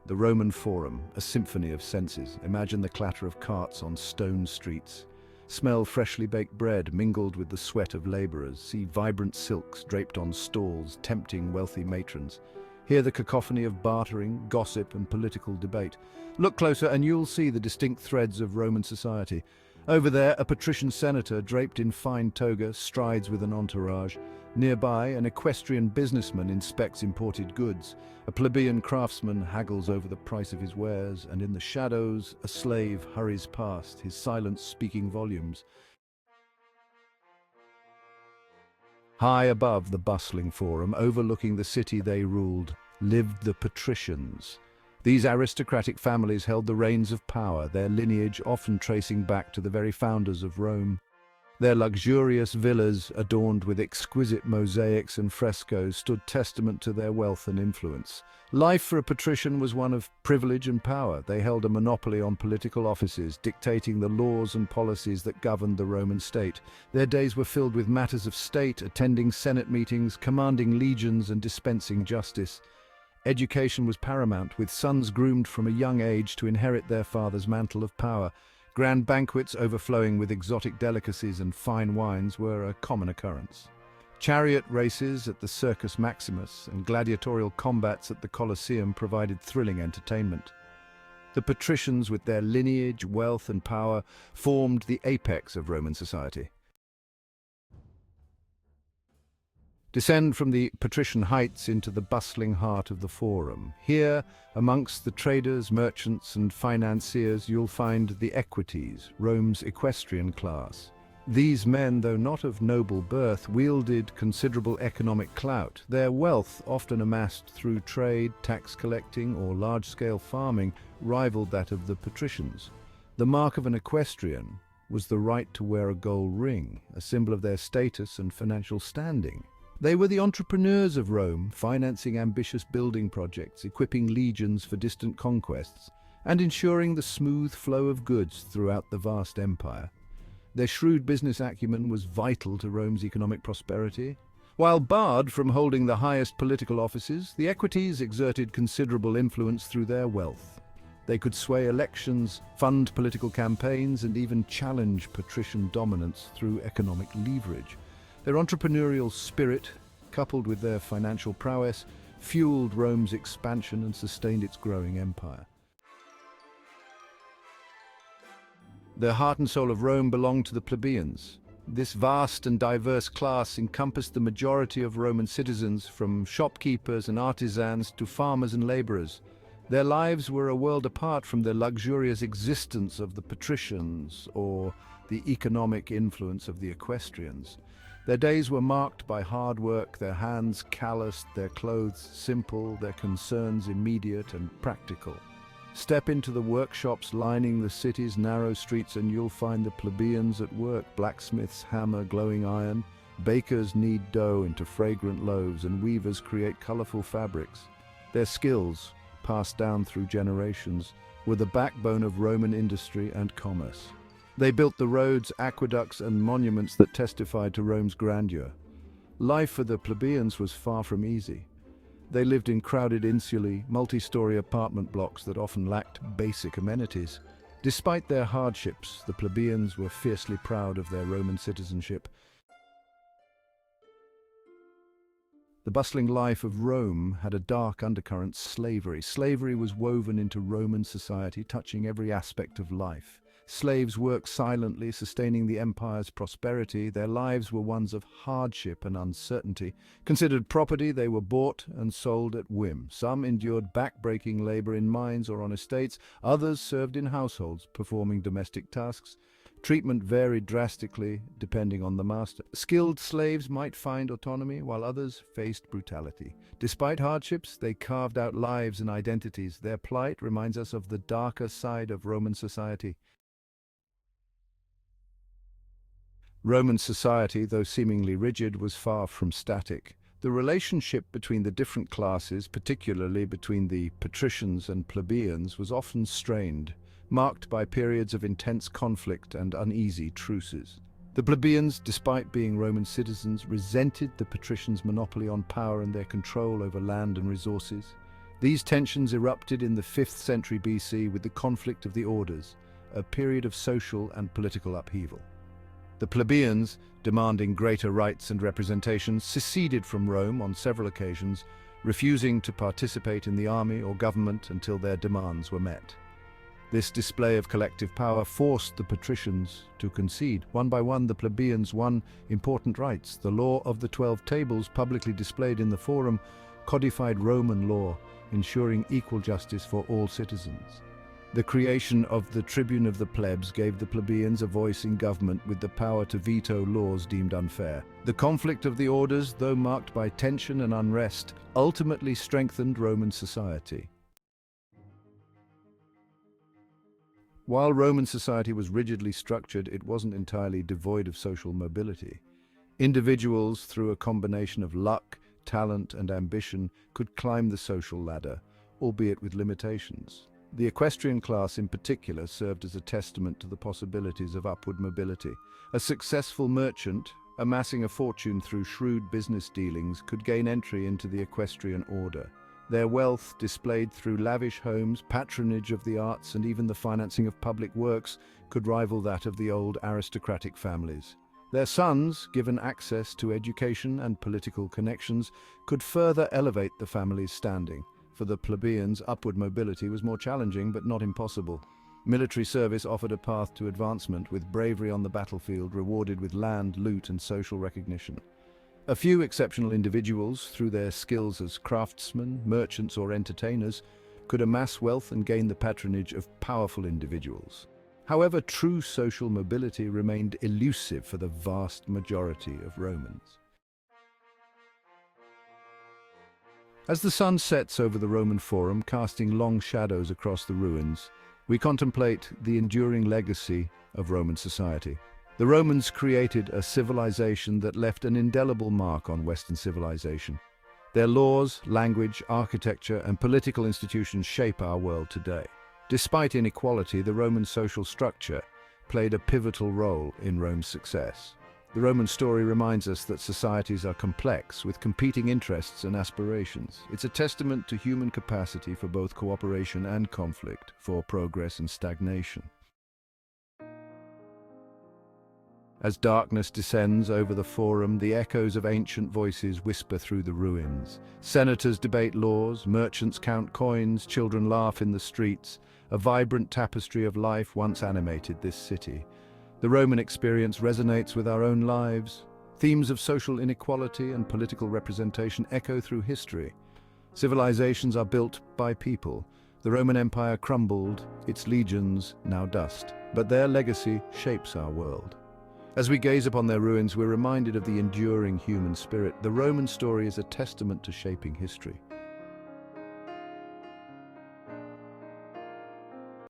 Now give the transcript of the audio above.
The Roman Forum, a symphony of senses. Imagine the clatter of carts on stone streets. Smell freshly baked bread mingled with the sweat of laborers. See vibrant silks draped on stalls, tempting wealthy matrons. Hear the cacophony of bartering, gossip, and political debate. Look closer and you'll see the distinct threads of Roman society. Over there, a patrician senator draped in fine toga strides with an entourage. Nearby, an equestrian businessman inspects imported goods. A plebeian craftsman haggles over the price of his wares, and in the shadows, a slave hurries past, his silence speaking volumes. High above the bustling forum, overlooking the city they ruled, lived the Patricians. These aristocratic families held the reins of power, their lineage often tracing back to the very founders of Rome. Their luxurious villas, adorned with exquisite mosaics and frescoes, stood testament to their wealth and influence. Life for a patrician was one of privilege and power. They held a monopoly on political offices, dictating the laws and policies that governed the Roman state. Their days were filled with matters of state, attending senate meetings, commanding legions, and dispensing justice. Education was paramount, with sons groomed from a young age to inherit their father's mantle of power. Grand banquets overflowing with exotic delicacies and fine wines were a common occurrence. Chariot races at the Circus Maximus and gladiatorial combats at the Colosseum provided thrilling entertainment. The patricians, with their lineage, wealth, and power, formed the apex of Roman society. Descend from the patrician heights into the bustling heart of the Forum. Here, amongst the traders, merchants, and financiers, you'll find the equites, Rome's equestrian class. These men, though not of noble birth, wielded considerable economic clout. Their wealth, often amassed through trade, tax collecting, or large-scale farming, rivaled that of the patricians. The mark of an equestrian was the right to wear a gold ring, a symbol of their status and financial standing. They were the entrepreneurs of Rome, financing ambitious building projects, equipping legions for distant conquests, and ensuring the smooth flow of goods throughout the vast empire. Their shrewd business acumen was vital to Rome's economic prosperity. While barred from holding the highest political offices, the equites exerted considerable influence through their wealth. They could sway elections, fund political campaigns, and even challenge patrician dominance through economic leverage. Their entrepreneurial spirit, coupled with their financial prowess, fueled Rome's expansion and sustained its growing empire. The heart and soul of Rome belonged to the plebeians. This vast and diverse class encompassed the majority of Roman citizens, from shopkeepers and artisans to farmers and laborers. Their lives were a world apart from the luxurious existence of the patricians or the economic influence of the equestrians. Their days were marked by hard work, their hands calloused, their clothes simple, their concerns immediate and practical. Step into the workshops lining the city's narrow streets and you'll find the plebeians at work. Blacksmiths hammer glowing iron, bakers knead dough into fragrant loaves, and weavers create colorful fabrics. Their skills, passed down through generations, were the backbone of Roman industry and commerce. They built the roads, aqueducts, and monuments that testified to Rome's grandeur. Life for the plebeians was far from easy. They lived in crowded insulae, multi-story apartment blocks that often lacked basic amenities. Despite their hardships, the plebeians were fiercely proud of their Roman citizenship. The bustling life of Rome had a dark undercurrent: slavery. Slavery was woven into Roman society, touching every aspect of life. Slaves worked silently, sustaining the empire's prosperity. Their lives were ones of hardship and uncertainty. Considered property, they were bought and sold at whim. Some endured back-breaking labor in mines or on estates. Others served in households, performing domestic tasks. Treatment varied drastically, depending on the master. Skilled slaves might find autonomy, while others faced brutality. Despite hardships, they carved out lives and identities. Their plight reminds us of the darker side of Roman society. Roman society, though seemingly rigid, was far from static. The relationship between the different classes, particularly between the patricians and plebeians, was often strained, marked by periods of intense conflict and uneasy truces. The plebeians, despite being Roman citizens, resented the patricians' monopoly on power and their control over land and resources. These tensions erupted in the 5th century BC with the conflict of the orders, a period of social and political upheaval. The plebeians, demanding greater rights and representation, seceded from Rome on several occasions, refusing to participate in the army or government until their demands were met. This display of collective power forced the patricians to concede. One by one, the plebeians won important rights. The law of the 12 tables, publicly displayed in the Forum, codified Roman law, ensuring equal justice for all citizens. The creation of the tribune of the plebs gave the plebeians a voice in government with the power to veto laws deemed unfair. The conflict of the orders, though marked by tension and unrest, ultimately strengthened Roman society. While Roman society was rigidly structured, it wasn't entirely devoid of social mobility. Individuals, through a combination of luck, talent, and ambition, could climb the social ladder, albeit with limitations. The equestrian class in particular served as a testament to the possibilities of upward mobility. A successful merchant, amassing a fortune through shrewd business dealings, could gain entry into the equestrian order. Their wealth, displayed through lavish homes, patronage of the arts, and even the financing of public works, could rival that of the old aristocratic families. Their sons, given access to education and political connections, could further elevate the family's standing. For the plebeians, upward mobility was more challenging but not impossible. Military service offered a path to advancement, with bravery on the battlefield rewarded with land, loot, and social recognition. A few exceptional individuals, through their skills as craftsmen, merchants, or entertainers, could amass wealth and gain the patronage of powerful individuals. However, true social mobility remained elusive for the vast majority of Romans. As the sun sets over the Roman Forum, casting long shadows across the ruins, we contemplate the enduring legacy of Roman society. The Romans created a civilization that left an indelible mark on Western civilization. Their laws, language, architecture, and political institutions shape our world today. Despite inequality, the Roman social structure played a pivotal role in Rome's success. The Roman story reminds us that societies are complex, with competing interests and aspirations. It's a testament to human capacity for both cooperation and conflict, for progress and stagnation. As darkness descends over the Forum, the echoes of ancient voices whisper through the ruins. Senators debate laws, merchants count coins, children laugh in the streets. A vibrant tapestry of life once animated this city. The Roman experience resonates with our own lives. Themes of social inequality and political representation echo through history. Civilizations are built by people. The Roman Empire crumbled, its legions now dust, but their legacy shapes our world. As we gaze upon their ruins, we're reminded of the enduring human spirit. The Roman story is a testament to shaping history.